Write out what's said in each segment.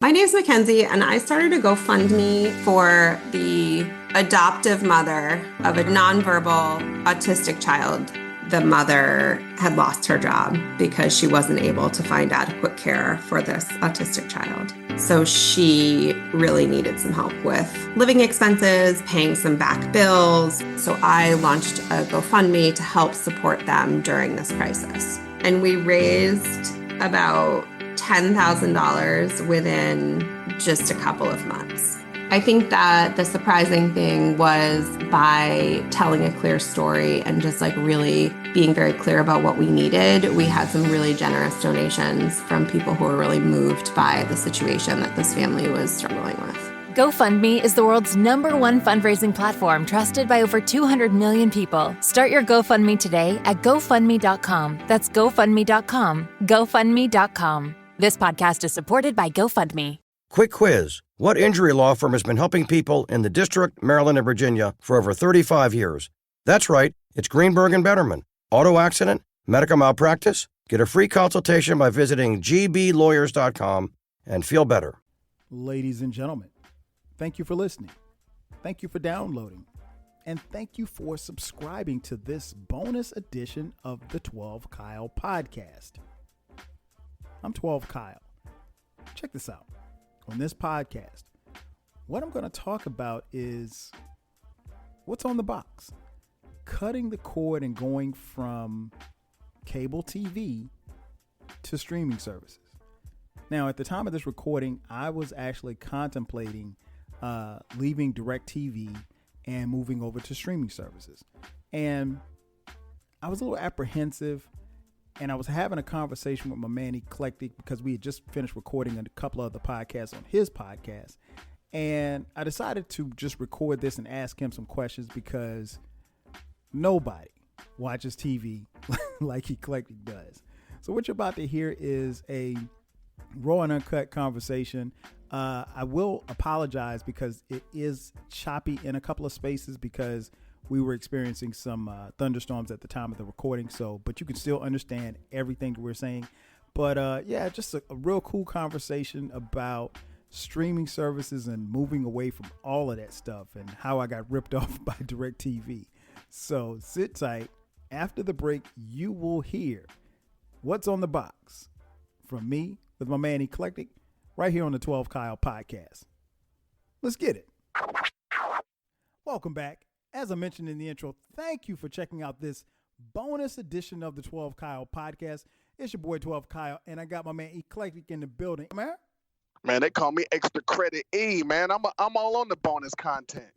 My name's Mackenzie, and I started a GoFundMe for the adoptive mother of a nonverbal autistic child. The mother had lost her job because she wasn't able to find adequate care for this autistic child. So she really needed some help with living expenses, paying some back bills. So I launched a GoFundMe to help support them during this crisis. And we raised about $10,000 within just a couple of months. I think that the surprising thing was by telling a clear story and just really being very clear about what we needed, we had some really generous donations from people who were really moved by the situation that this family was struggling with. GoFundMe is the world's #1 fundraising platform trusted by over 200 million people. Start your GoFundMe today at GoFundMe.com. That's GoFundMe.com. GoFundMe.com. This podcast is supported by GoFundMe. Quick quiz. What injury law firm has been helping people in the District, Maryland, and Virginia for over 35 years? That's right. It's Greenberg and Betterman. Auto accident? Medical malpractice? Get a free consultation by visiting gblawyers.com and feel better. Ladies and gentlemen, thank you for listening. Thank you for downloading. And thank you for subscribing to this bonus edition of the 12 Kyle podcast. I'm 12 Kyle. Check this out. On this podcast, what I'm going to talk about is what's on the box. Cutting the cord and going from cable TV to streaming services. Now, at the time of this recording, I was actually contemplating leaving DirecTV and moving over to streaming services. And I was a little apprehensive. And I was having a conversation with my man Eclectik because we had just finished recording a couple of other podcasts on his podcast. And I decided to just record this and ask him some questions because nobody watches TV like Eclectik does. So what you're about to hear is a raw and uncut conversation. I will apologize because it is choppy in a couple of spaces because we were experiencing some thunderstorms at the time of the recording. But you can still understand everything that we're saying. But just a real cool conversation about streaming services and moving away from all of that stuff and how I got ripped off by DirecTV. So sit tight. After the break, you will hear what's on the box from me with my man Eclectik right here on the 12 Kyle podcast. Let's get it. Welcome back. As I mentioned in the intro, thank you for checking out this bonus edition of the 12 Kyle podcast. It's your boy 12 Kyle, and I got my man Eclectik in the building. Man, they call me Extra Credit E, man. I'm all on the bonus content.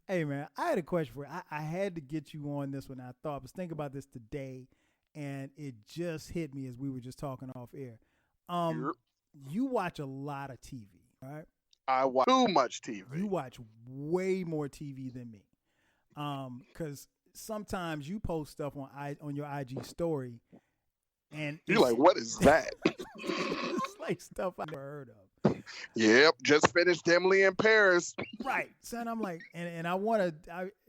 Hey, man, I had a question for you. I had to get you on this one. I was thinking about this today, and it just hit me as we were just talking off air. You watch a lot of TV, right? I watch too much TV. You watch way more TV than me. Because sometimes you post stuff on your IG story, and you're like, what is that? It's like stuff I've never heard of. Yep, just finished Emily in Paris. Right. So I'm like, and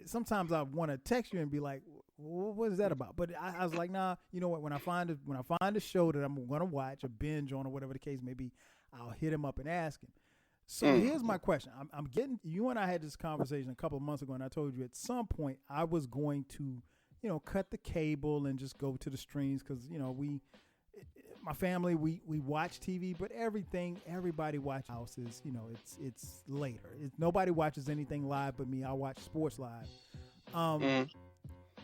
sometimes I want to text you and be like, what is that about? But I was like, nah, you know what? When I find a show that I'm going to watch, a binge on or whatever the case may be, I'll hit him up and ask him. So here's my question. I'm getting, you and I had this conversation a couple of months ago, and I told you at some point I was going to, cut the cable and just go to the streams because, my family, we watch TV, but everybody watches houses, it's later. Nobody watches anything live but me. I watch sports live.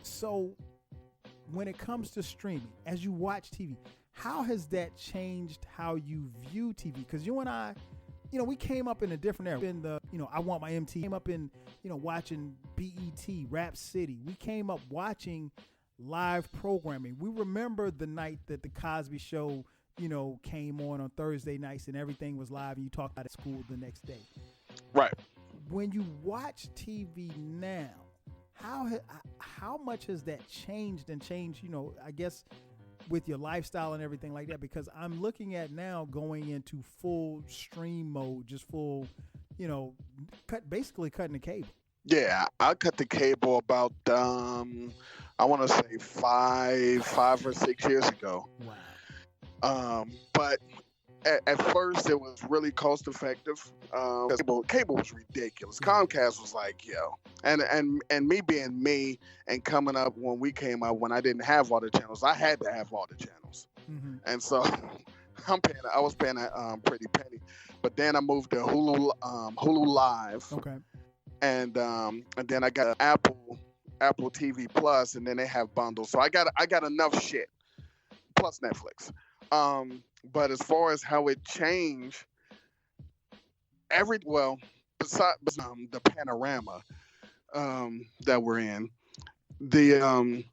So when it comes to streaming, as you watch TV, how has that changed how you view TV? Because you and I, we came up in a different era. In the, I Want My MTV. Came up in, watching BET, Rap City. We came up watching live programming. We remember the night that the Cosby Show, came on Thursday nights and everything was live and you talked about it at school the next day. Right. When you watch TV now, how much has that changed? I guess with your lifestyle and everything like that, because I'm looking at now going into full stream mode, just full, basically cutting the cable. Yeah, I cut the cable about, I want to say 5 or 6 years ago. Wow. But at first it was really cost effective. Cable was ridiculous. Comcast was like, yo, and me being me and coming up when we came up when I didn't have all the channels, I had to have all the channels, and so I was paying a pretty penny, but then I moved to Hulu Live, and then I got Apple TV Plus, and then they have bundles, so I got enough shit plus Netflix. But as far as how it changed, besides the panorama that we're in, the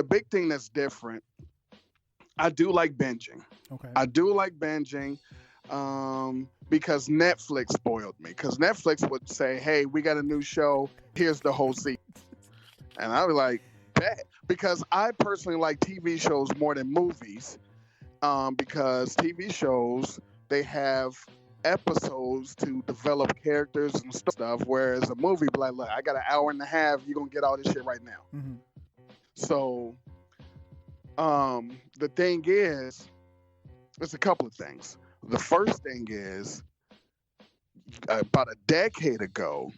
big thing that's different, I do like binging. I do like binging because Netflix spoiled me. Because Netflix would say, "Hey, we got a new show. Here's the whole season," and I was like, "Bet," because I personally like TV shows more than movies. Because TV shows, they have episodes to develop characters and stuff, whereas a movie be like, look, I got an hour and a half, you're gonna get all this shit right now. So the thing is, there's a couple of things. The first thing is, about a decade ago,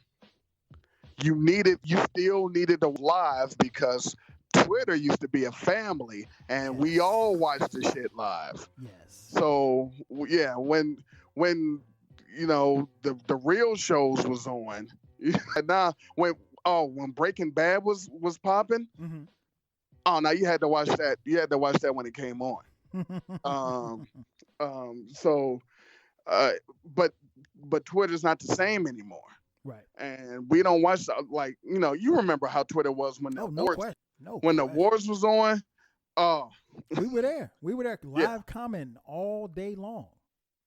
you still needed to live, because Twitter used to be a family, and we all watched the shit live. So yeah, when the real shows was on, now when Breaking Bad was popping, now you had to watch that. You had to watch that when it came on. But Twitter's not the same anymore. Right. And we don't watch you remember how Twitter was when the wars was on. Oh, we were there. We were there live commenting all day long.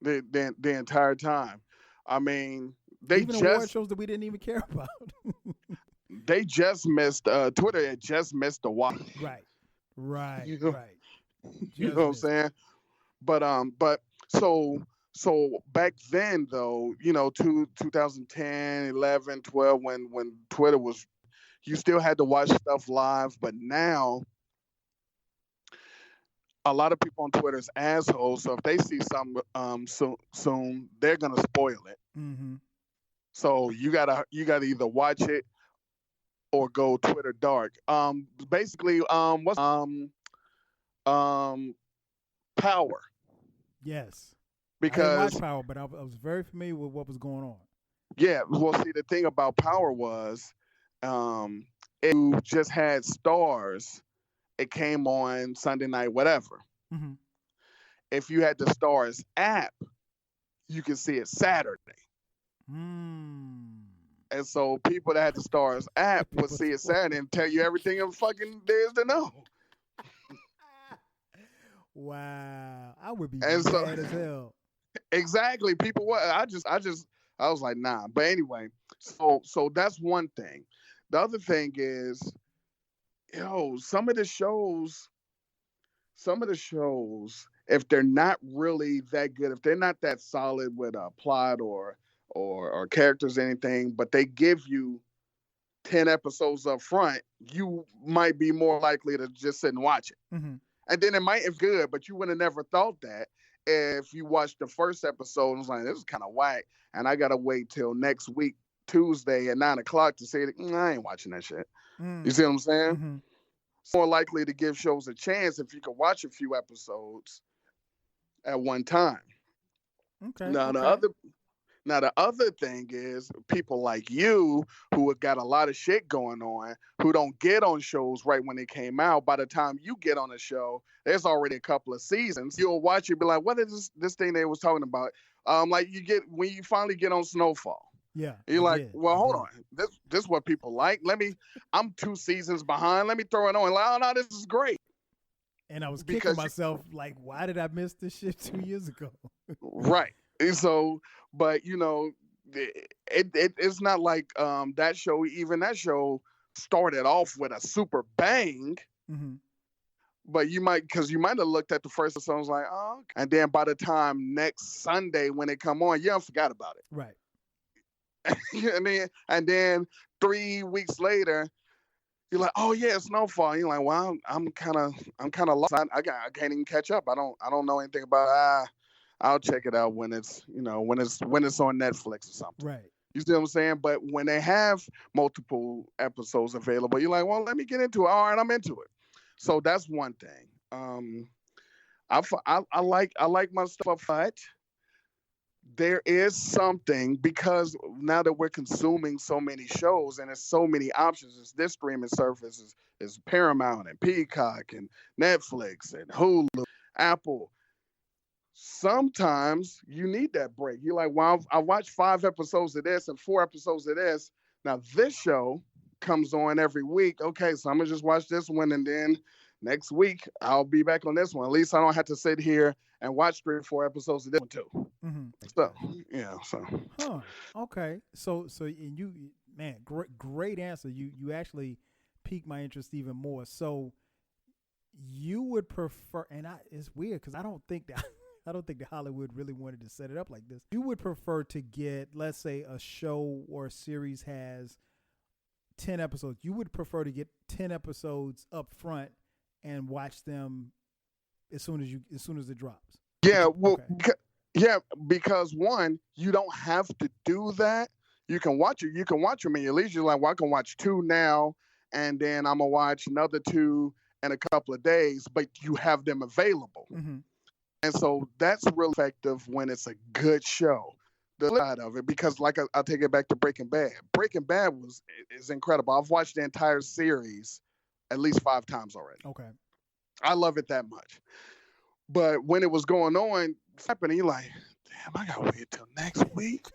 The entire time. I mean, even award shows that we didn't even care about. They just missed Twitter had just missed the watch. Right. You know what I'm saying? But so back then though, 2010, 11, 12, when Twitter was, you still had to watch stuff live, but now a lot of people on Twitter is assholes. So if they see something soon, they're gonna spoil it. So you gotta either watch it or go Twitter dark. Basically, what's Power? Yes. Because I didn't watch Power, but I was very familiar with what was going on. Yeah, well, see, the thing about Power was, it just had stars. It came on Sunday night, whatever. If you had the Stars app, you could see it Saturday. And so people that had the Stars app would see it Saturday and tell you everything of fucking there is to know. Wow, I would be mad as hell. Exactly, people. I was like, nah. But anyway, so that's one thing. The other thing is, some of the shows, if they're not really that good, if they're not that solid with a plot or characters or anything, but they give you 10 episodes up front, you might be more likely to just sit and watch it. And then it might be good, but you would have never thought that if you watched the first episode and was like, this is kind of whack, and I got to wait till next week, Tuesday at 9:00 to say, I ain't watching that shit. You see what I'm saying? It's more likely to give shows a chance if you can watch a few episodes at one time. Now the other thing is people like you who have got a lot of shit going on, who don't get on shows right when they came out. By the time you get on a show, there's already a couple of seasons. You'll watch it, be like, what is this thing they was talking about? Like when you finally get on Snowfall. Yeah. You're like, well, hold on. This is what people like. I'm 2 seasons behind. Let me throw it on. Like, oh no, this is great. And I was kicking myself like, why did I miss this shit 2 years ago? Right. And so, but it's not like that show started off with a super bang. But you might have looked at the first episode and was like, oh, okay. And then by the time next Sunday when it come on, you forgot about it. Right. and then 3 weeks later, you're like, oh yeah, Snowfall. You're like, well, I'm kind of lost. I can't even catch up. I don't know anything about. I'll check it out when it's when it's on Netflix or something. Right. You see what I'm saying? But when they have multiple episodes available, you're like, well, let me get into it. All right, I'm into it. So that's one thing. I like my stuff, but there is something, because now that we're consuming so many shows and there's so many options, it's this streaming service is Paramount and Peacock and Netflix and Hulu, Apple. Sometimes you need that break. You're like, well, I watched 5 episodes of this and 4 episodes of this. Now this show comes on every week. Okay, so I'm gonna just watch this one, and then next week I'll be back on this one. At least I don't have to sit here and watch 3 or 4 episodes of this one too. Mm-hmm. So yeah, so. Huh. Okay. So and you, man, great answer. You actually piqued my interest even more. So you would prefer, and it's weird because I don't think that Hollywood really wanted to set it up like this. You would prefer to get, let's say, a show or a series has 10 episodes. You would prefer to get 10 episodes up front and watch them as soon as it drops. Yeah, well, okay. because one, you don't have to do that. You can watch it. You can watch them in your leisure. Like, well, I can watch 2 now, and then I'm gonna watch another 2 in a couple of days. But you have them available, and so that's real effective when it's a good show. The side of it, because like I'll take it back to Breaking Bad. Breaking Bad is incredible. I've watched the entire series at least 5 times already. Okay, I love it that much. But when it was going on, it's happening, you're like, damn, I gotta wait till next week.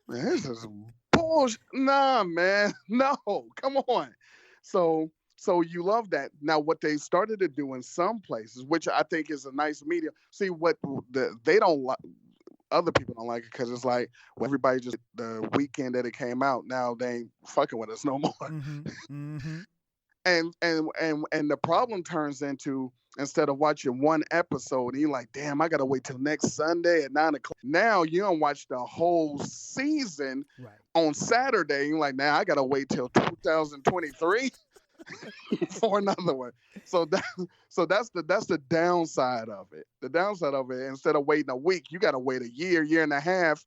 Man, this is bullshit. Nah, man, no, come on. So you love that. Now, what they started to do in some places, which I think is a nice medium. See, what they don't like, other people don't like it because it's like, well, everybody just the weekend that it came out. Now they ain't fucking with us no more. And the problem turns into, instead of watching 1 episode, and you're like, damn, I gotta wait till next Sunday at 9:00. Now you don't watch the whole season on Saturday. You're like, now I gotta wait till 2023 for another one. So that's the downside of it. The downside of it, instead of waiting a week, you gotta wait a year and a half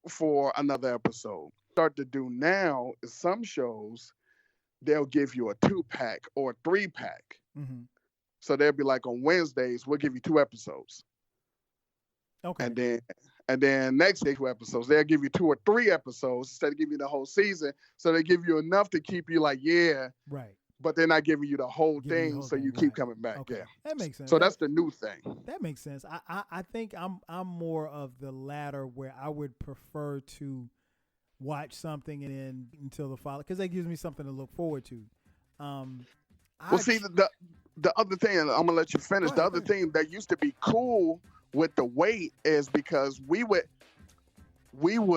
for another episode. Start to do now is some shows, they'll give you a 2-pack or a 3-pack. So they'll be like, on Wednesdays, we'll give you 2 episodes. Okay. And then next day, 2 episodes. They'll give you 2 or 3 episodes instead of giving you the whole season. So they give you enough to keep you like, yeah. Right. But they're not giving you the whole thing, so you keep coming back. Okay. Yeah. That makes sense. So that's the new thing. That makes sense. I think I'm more of the latter, where I would prefer to watch something and then until the follow, because that gives me something to look forward to. See, the other thing, and I'm gonna let you finish. The other thing that used to be cool with the wait is because we would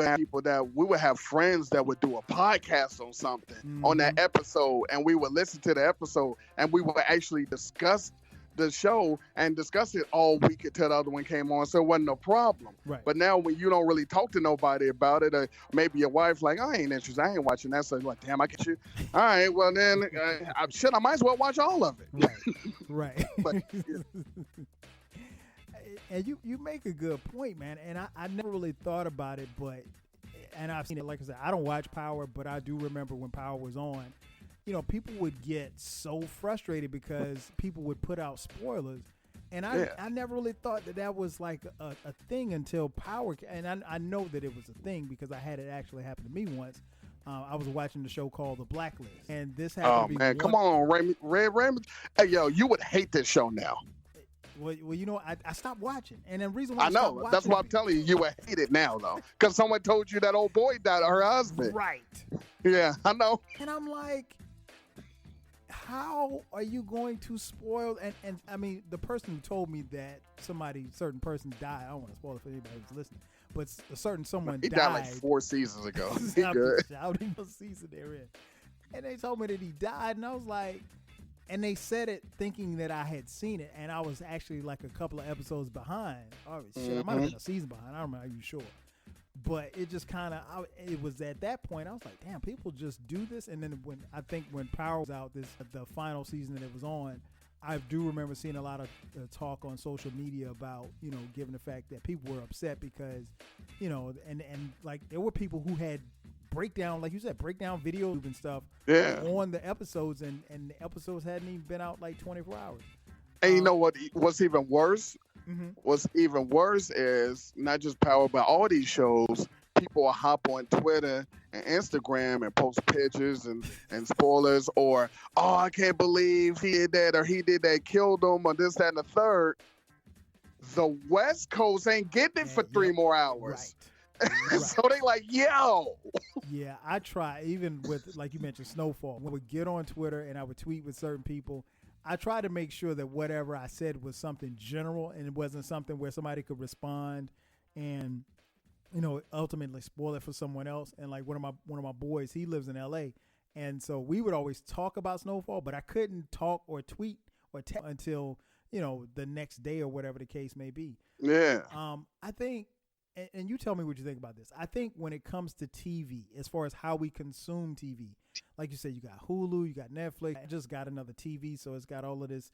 have people that we would have friends that would do a podcast on something on that episode, and we would listen to the episode, and we would actually discuss the show and discuss it all week until the other one came on, so it wasn't no problem. Right. But now when you don't really talk to nobody about it, or maybe your wife like, I ain't interested, I ain't watching that, so you're like, damn, I get you. All right, well then, I might as well watch all of it. Right. But, and you make a good point, man. And I never really thought about it, and I've seen it. Like I said, I don't watch Power, but I do remember when Power was on. People would get so frustrated because people would put out spoilers. And I never really thought that was like a thing until Power. And I know that it was a thing because I had it actually happen to me once. I was watching the show called The Blacklist. And this happened to be come on, Raymond. Hey, yo, you would hate this show now. Well, I stopped watching. And the reason why I know. That's why I'm telling you would hate it now, though. Because someone told you that old boy died, her husband. Right. Yeah, I know. And I'm like, how are you going to spoil? And I mean, the person who told me that certain person died, I don't want to spoil it for anybody who's listening, but someone he died like 4 seasons ago. I don't even know season they're in. And they told me that he died, and I was like, and they said it thinking that I had seen it, and I was actually like a couple of episodes behind. Oh, shit, I might have been a season behind. I don't remember, are you sure? But it just kind of, it was at that point, I was like, damn, people just do this. And then when Power was out, the final season that it was on, I do remember seeing a lot of talk on social media about, given the fact that people were upset because, and like there were people who had breakdown, like you said, breakdown videos and stuff on the episodes, and the episodes hadn't even been out like 24 hours. And you know what's even worse? Mm-hmm. What's even worse is not just Power, but all these shows, people will hop on Twitter and Instagram and post pictures and spoilers, or, oh, I can't believe he did that, or he did that, killed him, or this, that, and the third. The West Coast ain't getting it for 3 more hours. Right. So they like, yo. Yeah, I try, even with, like you mentioned, Snowfall. When I would get on Twitter and I would tweet with certain people, I try to make sure that whatever I said was something general and it wasn't something where somebody could respond and, ultimately spoil it for someone else. And like one of my boys, he lives in LA. And so we would always talk about Snowfall, but I couldn't talk or tweet or text until, the next day or whatever the case may be. Yeah. I think, and you tell me what you think about this. I think when it comes to TV, as far as how we consume TV, like you said, you got Hulu, you got Netflix, I just got another TV, so it's got all of these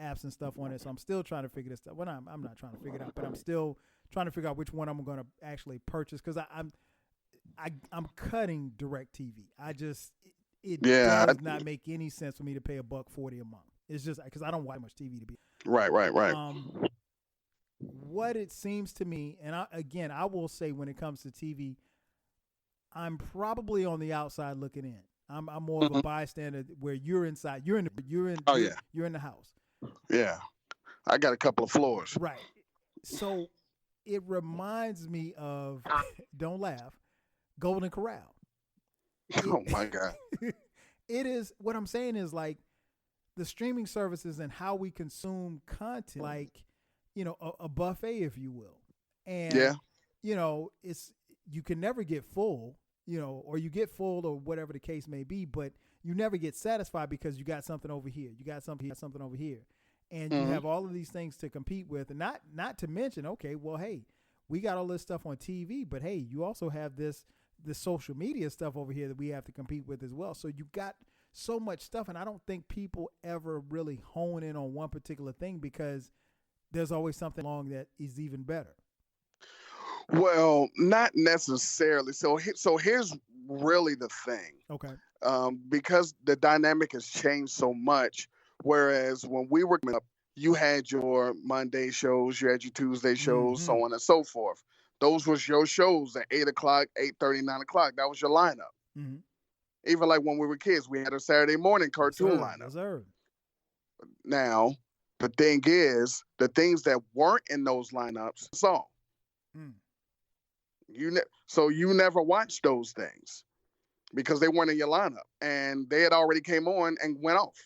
apps and stuff on it. So I'm still trying to figure this stuff. Well, I'm not trying to figure it out, but I'm still trying to figure out which one I'm going to actually purchase, because I'm cutting DirecTV. It does not make any sense for me to pay $140 a month. It's just because I don't watch much TV to be. Right. What it seems to me, and I will say when it comes to TV, I'm probably on the outside looking in. I'm more of a bystander where you're inside. You're in the house. Yeah. I got a couple of floors. Right. So it reminds me of, don't laugh, Golden Corral. Oh my God. It is, what I'm saying is like the streaming services and how we consume content, like, a buffet, if you will. And, it's, you can never get full, or you get full or whatever the case may be, but you never get satisfied because you got something over here. You got something over here. And you have all of these things to compete with. And not to mention, okay, well, hey, we got all this stuff on TV, but hey, you also have this social media stuff over here that we have to compete with as well. So you got so much stuff. And I don't think people ever really hone in on one particular thing, because there's always something along that is even better. Well, not necessarily. So here's really the thing. Okay. Because the dynamic has changed so much, whereas when we were coming up, you had your Monday shows, you had your Tuesday shows, so on and so forth. Those was your shows at 8 o'clock, 8:30, 9 o'clock. That was your lineup. Mm-hmm. Even like when we were kids, we had a Saturday morning cartoon lineup. Now, the thing is, the things that weren't in those lineups, saw. So you never watched those things because they weren't in your lineup and they had already came on and went off.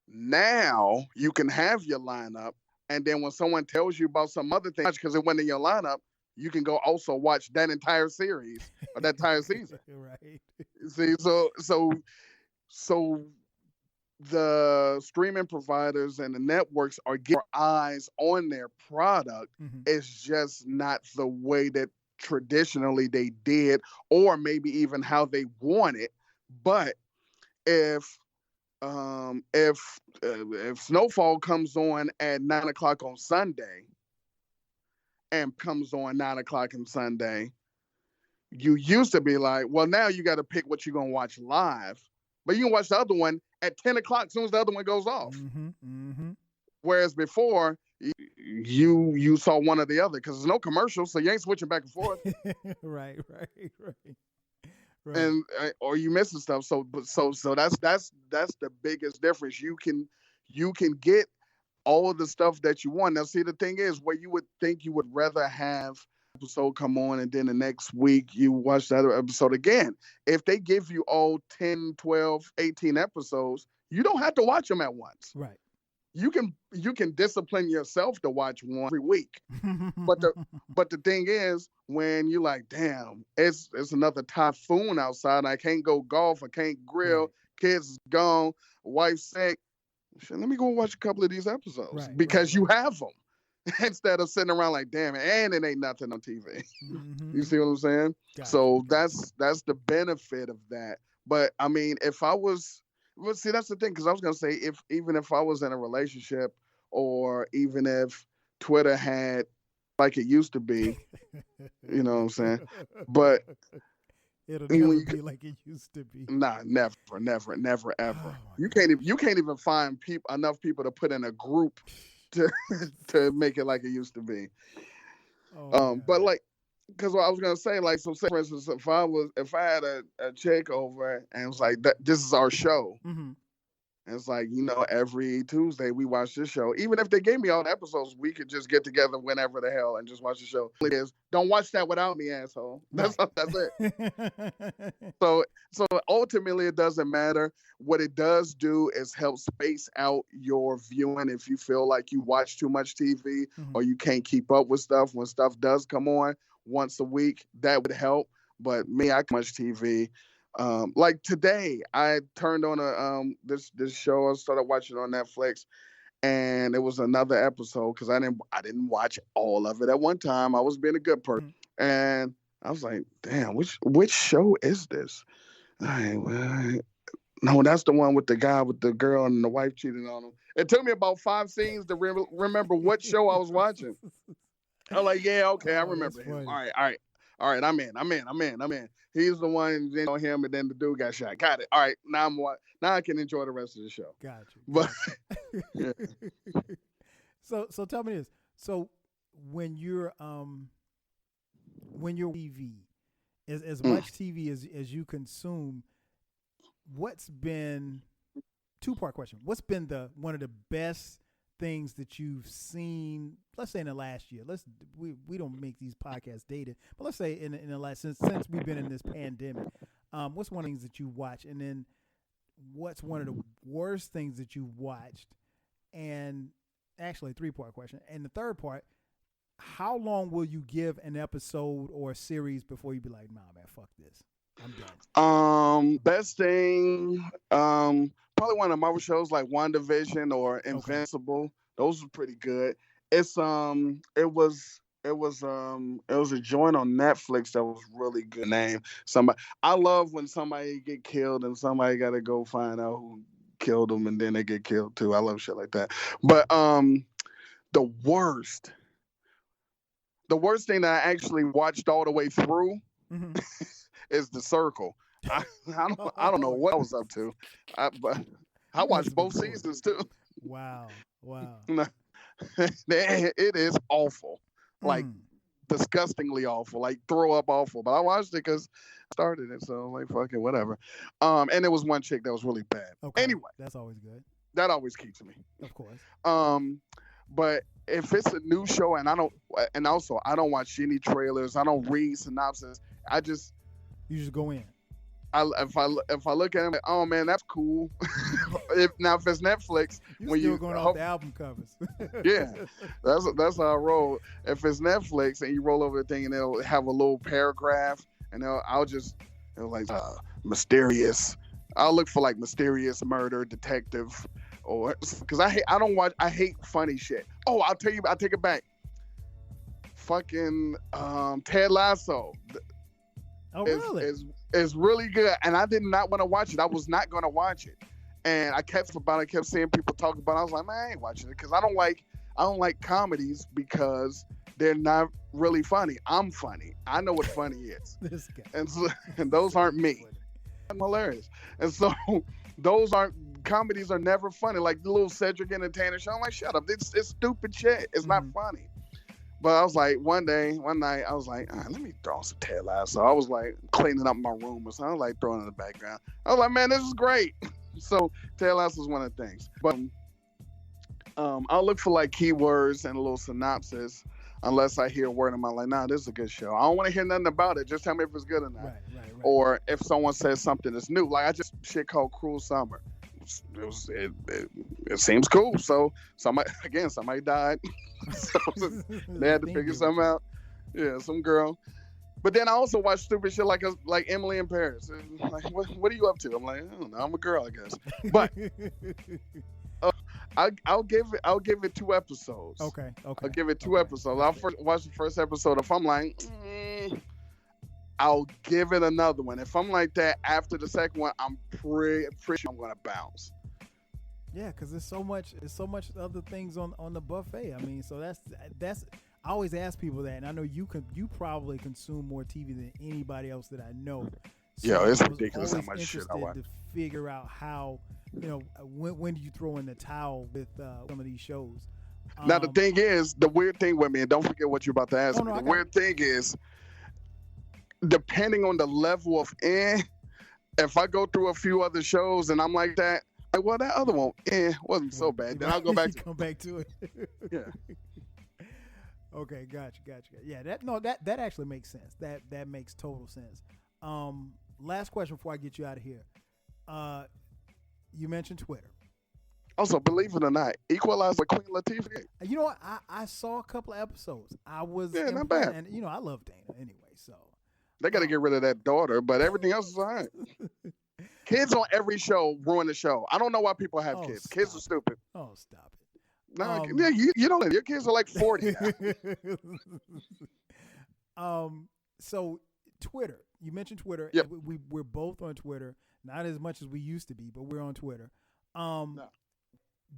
Now you can have your lineup, and then when someone tells you about some other thing because it wasn't in your lineup, you can go also watch that entire series or that entire season. Right. See, so the streaming providers and the networks are getting eyes on their product. It's just not the way that traditionally they did, or maybe even how they want it. But if Snowfall comes on at 9 o'clock on Sunday and comes on 9 o'clock on Sunday, you used to be like, well, now you got to pick what you're going to watch live, but you can watch the other one at 10 o'clock as soon as the other one goes off. Whereas before, you saw one or the other because there's no commercials, so you ain't switching back and forth. Right. And or you missing stuff. So that's the biggest difference. You can get all of the stuff that you want. Now, see, the thing is, where you would think you would rather have episode come on and then the next week you watch the other episode again. If they give you all 10, 12, 18 episodes, you don't have to watch them at once. Right. You can discipline yourself to watch one every week. But the thing is, when you're like, damn, it's another typhoon outside, I can't go golf, I can't grill, right. Kids is gone, wife's sick. Shit, let me go watch a couple of these episodes because you have them. Instead of sitting around like, damn it, and it ain't nothing on TV. You see what I'm saying? Gotcha. So that's the benefit of that. But I mean, if I was Well, see, that's the thing, because I was gonna say, even if I was in a relationship, or even if Twitter had like it used to be, you know what I'm saying? But It'll when never you, be like it used to be. nah, never, never, Oh ever. my You God. you can't even find enough people to put in a group to to make it like it used to be. Oh my But God. like, because what I was gonna say, like, so say for instance, if I had a chick over and it was like that, this is our show. Mm-hmm. And it's like, every Tuesday we watch this show. Even if they gave me all the episodes, we could just get together whenever the hell and just watch the show. It is, don't watch that without me, asshole. That's Right. that's it. So ultimately, it doesn't matter. What it does do is help space out your viewing. If you feel like you watch too much TV Mm-hmm. or you can't keep up with stuff when stuff does come on once a week, that would help. But me, I much TV. Like today, I turned on this show. I started watching on Netflix, and it was another episode because I didn't watch all of it at one time. I was being a good person, and I was like, damn, which show is this? No, that's the one with the guy with the girl and the wife cheating on him. It took me about 5 scenes to remember what show I was watching. I'm like, yeah, okay, I remember him. Funny. All right, I'm in. He's the one, him, and then the dude got shot. Got it. All right, now now I can enjoy the rest of the show. Got you. But yeah. So tell me this. So when you're TV, as much TV as you consume, what's been, two-part question? What's been one of the best things that you've seen, let's say in the last year? We don't make these podcasts dated, but let's say in the last, since we've been in this pandemic, what's one of the things that you watch, and then what's one of the worst things that you watched? And actually, 3-part question. And the third part, how long will you give an episode or a series before you be like, nah, man, fuck this, I'm done? Best thing, probably one of the Marvel shows like WandaVision or Invincible. Okay. Those were pretty good. It was a joint on Netflix that was really good. Name I love when somebody get killed and somebody got to go find out who killed them and then they get killed too. I love shit like that. But the worst thing that I actually watched all the way through is The Circle. I don't know what I was up to, but I watched both seasons too. Wow. It is awful, like disgustingly awful, like throw up awful. But I watched it because I started it, so like fuck it, whatever. And there was one chick that was really bad. Okay. Anyway, that's always good. That always keeps me, of course. But if it's a new show and I don't watch any trailers, I don't read synopsis. You just go in. If I look at it, like, oh man, that's cool. if it's Netflix, when you're going off the album covers. Yeah, that's how I roll. If it's Netflix and you roll over the thing and it'll have a little paragraph and it'll like mysterious. I'll look for like mysterious murder detective, or because I hate funny shit. Oh, I'll tell you, I'll take it back. Fucking Ted Lasso. Oh, really? Is really good, and I did not want to watch it. I was not going to watch it, and I kept seeing people talk about it. I was like, man, I ain't watching it because I don't like comedies because they're not really funny. I'm funny. I know what funny is. This guy. And those aren't me. I'm hilarious, and so comedies are never funny. Like the little Cedric Entertainer show. I'm like, shut up. It's stupid shit. It's not funny. But I was like, one night, I was like, let me throw on some Ted Lasso. I was like cleaning up my room or something. I was like throwing it in the background. I was like, man, this is great. So Ted Lasso is one of the things. But I'll look for like keywords and a little synopsis unless I hear a word and I'm like, nah, this is a good show. I don't want to hear nothing about it. Just tell me if it's good or not. Right. Or if someone says something that's new. Like I just shit called Cruel Summer. It seems cool. So somebody died. So they had to figure something out. Yeah, some girl. But then I also watch stupid shit like Emily in Paris. Like, what are you up to? I'm like, I don't know. I'm a girl, I guess. But I'll give it 2 episodes. Okay. I'll give it 2 episodes. I'll watch the first episode. If I'm like, I'll give it another one. If I'm like that after the second one, I'm pretty sure I'm gonna bounce. Yeah, because there's so much other things on the buffet. I mean, so that's I always ask people that, and I know you probably consume more TV than anybody else that I know. So Yeah, it's I was ridiculous how always much shit I interested watch. to figure out how, when do you throw in the towel with some of these shows. Now the thing is, the weird thing with me, and don't forget what you're about to ask me. The weird thing is, depending on the level of if I go through a few other shows and I'm like that, well, that other one wasn't so bad. Then I'll go back to come back to it. Yeah. Okay, gotcha. Yeah, that actually makes sense. That makes total sense. Last question before I get you out of here. You mentioned Twitter. Also, believe it or not, Equalizer with Queen Latifah. You know what? I saw a couple of episodes. I was not bad. And I love Dana anyway, so They got to get rid of that daughter, but everything else is all right. Kids on every show ruin the show. I don't know why people have kids. Kids are stupid. Oh, stop it. No, you don't. Your kids are like 40 now. So Twitter. You mentioned Twitter. Yep. We're both on Twitter. Not as much as we used to be, but we're on Twitter. No.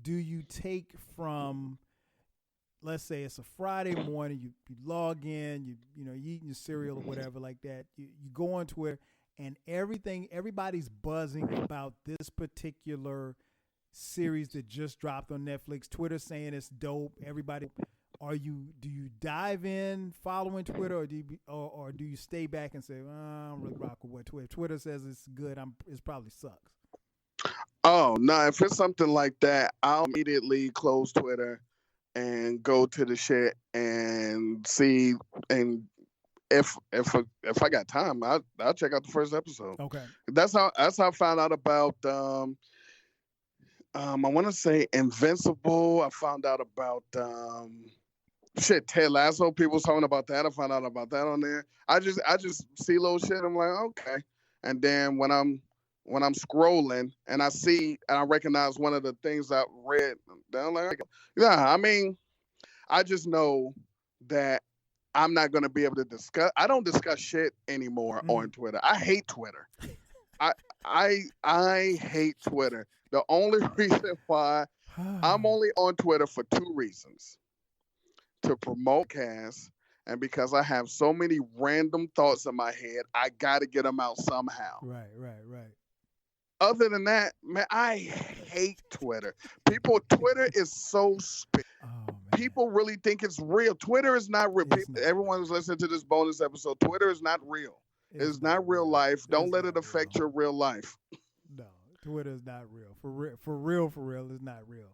Do you take from, let's say it's a Friday morning, you log in, you eating your cereal or whatever like that. You go on Twitter and everybody's buzzing about this particular series that just dropped on Netflix. Twitter saying it's dope. Everybody, do you dive in following Twitter, or do you stay back and say, I don't really rock with what Twitter says it's good? It probably sucks. Oh no! If it's something like that, I'll immediately close Twitter and go to the shit and see. And if I got time, I'll check out the first episode. Okay. That's how I found out about. I want to say Invincible. I found out about Ted Lasso. People was talking about that. I found out about that on there. I just see little shit. I'm like, okay. And then when I'm scrolling and I see and I recognize one of the things I read, I'm like, yeah, I mean, I just know that I'm not going to be able to discuss. I don't discuss shit anymore on Twitter. I hate Twitter. I hate Twitter. The only reason why I'm only on Twitter for two reasons: to promote casts, and because I have so many random thoughts in my head, I got to get them out somehow. Right. Other than that, man, I hate Twitter. Twitter is so stupid. Oh, people really think it's real. Twitter is not real. Everyone who's listening to this bonus episode, Twitter is not real. It's not real life. Don't let it affect your real life. No, Twitter is not real. For real, it's not real.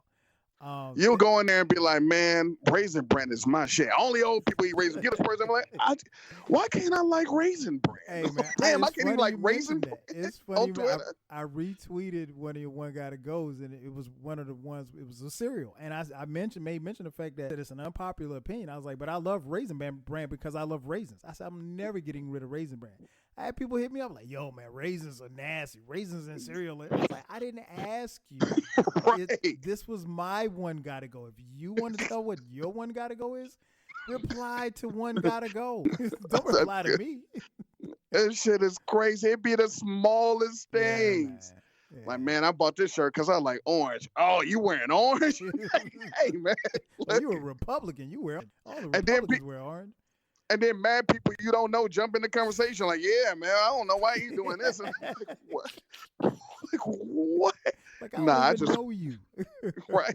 You'll go in there and be like, man, Raisin Bran is my shit. Only old people eat Raisin. Get this person. I'm like, why can't I like Raisin Bran? Hey, man, damn, I can't even like Raisin Bran. It's funny. I retweeted one guy that goes, and it was one of the ones. It was a cereal, and I made mention the fact that it's an unpopular opinion. I was like, but I love Raisin Bran because I love raisins. I said I'm never getting rid of Raisin Bran. I had people hit me up like, yo, man, raisins are nasty. Raisins in cereal. I was like, I didn't ask you. Right. This was my one gotta go. If you want to tell what your one gotta go is, reply to one gotta go. Don't reply to me. That shit is crazy. It be the smallest things. Yeah. Like, man, I bought this shirt because I like orange. Oh, you wearing orange? Hey, man. Well, you a Republican. You wear all the Republicans wear orange. And then mad people you don't know jump in the conversation like, yeah, man, I don't know why he's doing this. And like, what? Like, what? Like, I don't even know you. Right.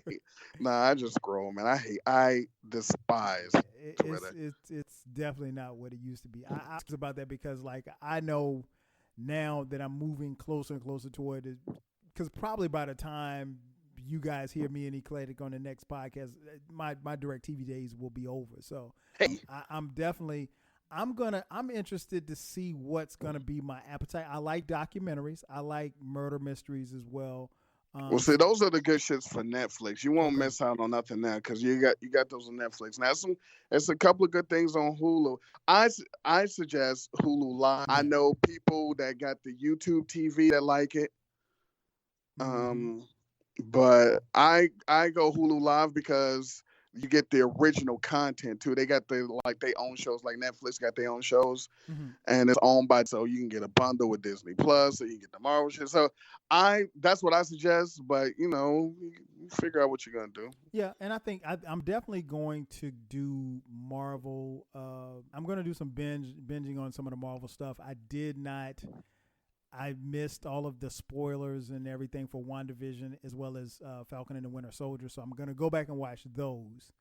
Nah, I just scroll, man. I despise Twitter. It's definitely not what it used to be. I asked about that because, like, I know now that I'm moving closer and closer toward it, because probably by the time you guys hear me and Eclectik on the next podcast, my DirecTV days will be over. So hey. I'm interested to see what's gonna be my appetite. I like documentaries. I like murder mysteries as well. Well, see, those are the good shits for Netflix. You won't miss out on nothing now because you got those on Netflix. Now, it's a couple of good things on Hulu. I suggest Hulu Live. I know people that got the YouTube TV that like it. But I go Hulu Live because you get the original content too. They got their own shows, like Netflix got their own shows, and it's owned by, so you can get a bundle with Disney Plus, so you can get the Marvel shit. So that's what I suggest, but you figure out what you're gonna do. Yeah, and I think I'm definitely going to do Marvel. I'm going to do some binging on some of the Marvel stuff. I missed all of the spoilers and everything for WandaVision, as well as Falcon and the Winter Soldier. So I'm going to go back and watch those.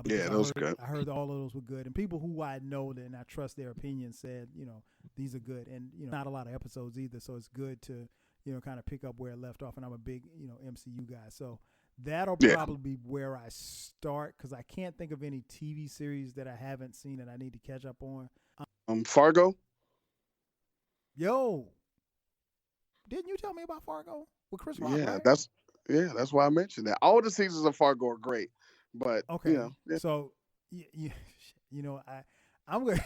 Those are good. I heard all of those were good. And people who I know and I trust their opinion said, these are good. And, not a lot of episodes either. So it's good to, kind of pick up where it left off. And I'm a big, MCU guy. So that'll probably be where I start, because I can't think of any TV series that I haven't seen that I need to catch up on. Fargo? Yo. Didn't you tell me about Fargo with Chris Rock? Yeah, right? that's why I mentioned that. All the seasons of Fargo are great, but okay. So, I'm gonna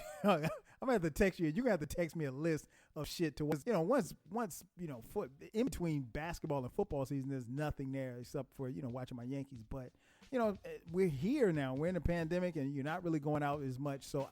have to text you. You're gonna have to text me a list of shit to once in between basketball and football season, there's nothing there except for watching my Yankees. But we're here now. We're in a pandemic, and you're not really going out as much. So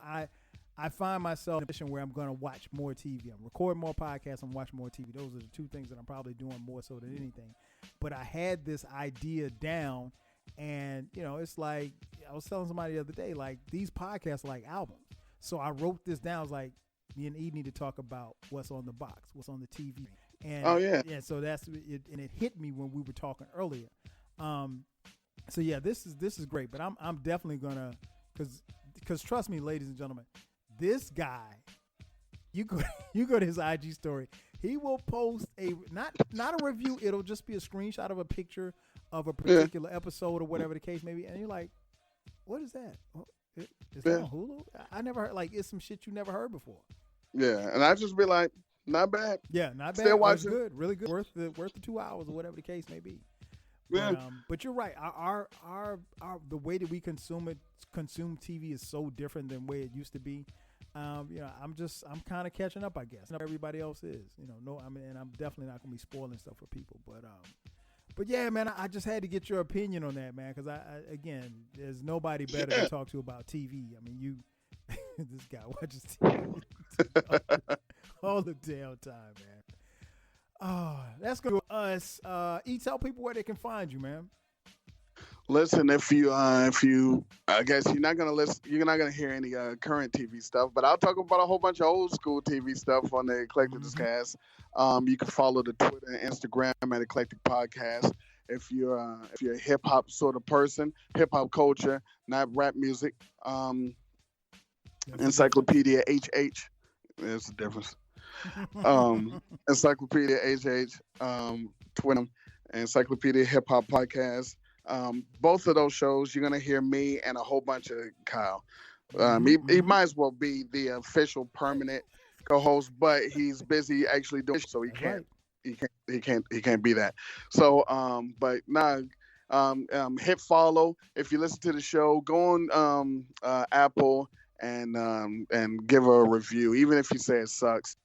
I find myself in a position where I'm going to watch more TV. I'm recording more podcasts. I'm watching more TV. Those are the two things that I'm probably doing more so than anything. But I had this idea down, and, it's like I was telling somebody the other day, like, these podcasts are like albums. So I wrote this down. I was like, me and E need to talk about what's on the box, what's on the TV. And, yeah, so that's it. And it hit me when we were talking earlier. So, yeah, this is great. But I'm definitely going to, because trust me, ladies and gentlemen, this guy, you go to his IG story. He will post not a review. It'll just be a screenshot of a picture of a particular episode or whatever the case may be. And you're like, what is that? Is that on Hulu? I never heard. Like, it's some shit you never heard before. Yeah, and I just be like, not bad. Yeah, not bad. Still watching. Good, really good. Worth the 2 hours or whatever the case may be. Yeah. But you're right. Our the way that we consume TV is so different than the way it used to be. I'm kind of catching up, I guess. Everybody else is, and I'm definitely not gonna be spoiling stuff for people. But yeah, man, I just had to get your opinion on that, man, because again, there's nobody better to talk to about TV. I mean, this guy watches TV all the damn time, man. Oh, that's good for us. Tell people where they can find you, man. Listen, if you, I guess you're not gonna hear any current TV stuff, but I'll talk about a whole bunch of old school TV stuff on the Eclectik Cast. You can follow the Twitter and Instagram at Eclectik Podcast. If you're a hip hop sort of person, hip hop culture, not rap music. Encyclopedia HH. There's a difference. Encyclopedia HH, Twitter, Encyclopedia Hip Hop Podcast. Both of those shows, you're gonna hear me and a whole bunch of Kyle. He might as well be the official permanent co-host, but he's busy actually doing, so he can't be that. So, but hit follow. If you listen to the show, go on Apple and give a review, even if you say it sucks.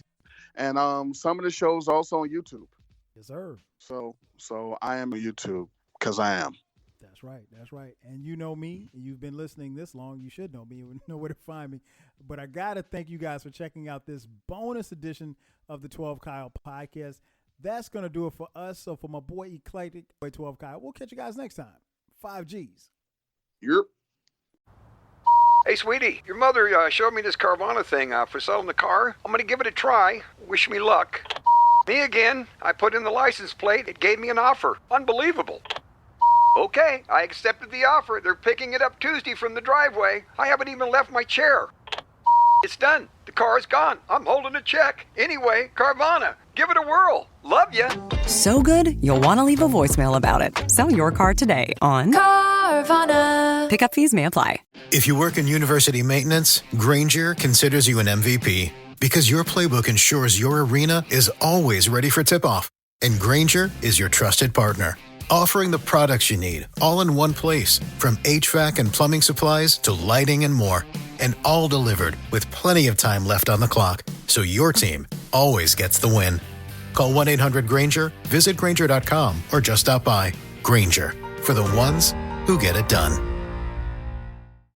And some of the shows also on YouTube. Yes, sir. So I am on YouTube because I am. That's right. And you know me, you've been listening this long, you should know me, you know where to find me. But I got to thank you guys for checking out this bonus edition of the 12 Kyle podcast. That's going to do it for us. So for my boy Eclectik, boy 12 Kyle, we'll catch you guys next time. 5Gs. Yep. Hey, sweetie, your mother showed me this Carvana thing for selling the car. I'm going to give it a try. Wish me luck. Me again. I put in the license plate. It gave me an offer. Unbelievable. Okay, I accepted the offer. They're picking it up Tuesday from the driveway. I haven't even left my chair. It's done. The car's gone. I'm holding a check. Anyway, Carvana, give it a whirl. Love ya. So good, you'll want to leave a voicemail about it. Sell your car today on Carvana. Pickup fees may apply. If you work in university maintenance, Grainger considers you an MVP because your playbook ensures your arena is always ready for tip-off. And Grainger is your trusted partner, offering the products you need all in one place, from HVAC and plumbing supplies to lighting and more. And all delivered with plenty of time left on the clock, so your team always gets the win. Call 1-800-GRAINGER, visit Grainger.com, or just stop by. Grainger, for the ones who get it done.